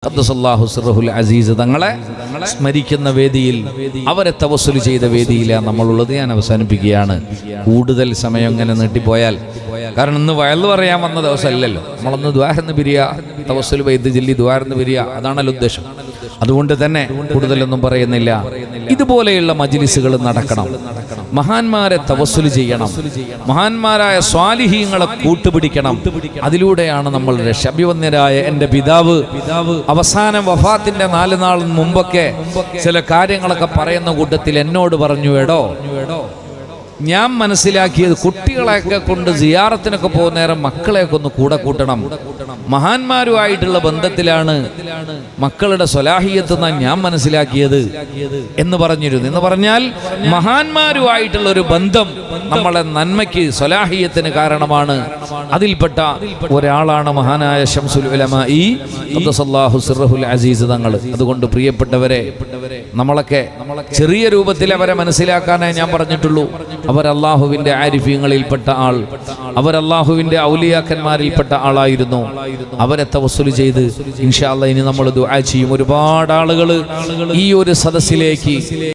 ഖദ്ദസല്ലാഹു സിർറഹുൽ അസീസ് തങ്ങളെ സ്മരിക്കുന്ന വേദിയിൽ, അവരെ തവസ്സുൽ ചെയ്ത വേദിയിലാണ് നമ്മളുള്ളത്. ഞാൻ അവസാനിപ്പിക്കുകയാണ്. കൂടുതൽ സമയം ഇങ്ങനെ നീട്ടിപ്പോയാൽ, കാരണം ഇന്ന് വയല് പറയാൻ വന്ന ദിവസമല്ലല്ലോ. നമ്മളൊന്ന് ദ്വാരന്ന് പിരിയ, തവസ്സുൽ ബൈത്ത് ജില്ലി ദ്വാരന്ന് പിരിയ, അതാണല്ലോ ഉദ്ദേശം. അതുകൊണ്ട് തന്നെ കൂടുതലൊന്നും പറയുന്നില്ല. ഇതുപോലെയുള്ള മജ്ലിസുകൾ നടക്കണം. മഹാന്മാരെ തവസ്സുൽ ചെയ്യണം. മഹാന്മാരായ സ്വാലിഹീങ്ങളെ കൂട്ടുപിടിക്കണം. അതിലൂടെയാണ് നമ്മൾ രക്ഷ. അഭിവന്യരായ എൻ്റെ പിതാവ് അവസാനം വഫാത്തിന്റെ 4 നാൾ മുമ്പൊക്കെ ചില കാര്യങ്ങളൊക്കെ പറയുന്ന കൂട്ടത്തിൽ എന്നോട് പറഞ്ഞു, എടോ ഞാൻ മനസ്സിലാക്കിയത് കുട്ടികളെയൊക്കെ കൊണ്ട് സിയാറത്തിനൊക്കെ പോകുന്ന നേരം മക്കളെയൊക്കെ ഒന്ന് കൂടെ കൂട്ടണം. മഹാന്മാരുമായിട്ടുള്ള ബന്ധത്തിലാണ് മക്കളുടെ സ്വലാഹിയത്ത് എന്നാണ് ഞാൻ മനസ്സിലാക്കിയത് എന്ന് പറഞ്ഞിരുന്നു. എന്ന് പറഞ്ഞാൽ മഹാന്മാരുമായിട്ടുള്ള ഒരു ബന്ധം നമ്മളെ നന്മയ്ക്ക് സ്വലാഹിയത്തിന് കാരണമാണ്. അതിൽപ്പെട്ട ഒരാളാണ് മഹാനായ ശംസുൽ ഉലമാ ഖദ്ദസല്ലാഹു സിർറഹുൽ അസീസ് തങ്ങൾ. അതുകൊണ്ട് പ്രിയപ്പെട്ടവരെ, നമ്മളൊക്കെ ചെറിയ രൂപത്തിൽ അവരെ മനസ്സിലാക്കാനേ ഞാൻ പറഞ്ഞിട്ടുള്ളൂ. അവർ അള്ളാഹുവിന്റെ ആരിഫീങ്ങളിൽപ്പെട്ട ആൾ, അവർ അള്ളാഹുവിന്റെ ഔലിയാക്കന്മാരിൽപ്പെട്ട ആളായിരുന്നു. അവരെ തവസ്സുൽ ചെയ്ത് ഇൻഷാ അല്ലാഹ് ഇനി നമ്മൾ ദുആ ചെയ്യും. ഒരുപാട് ആളുകൾ ഈ ഒരു സദസ്സിലേക്ക്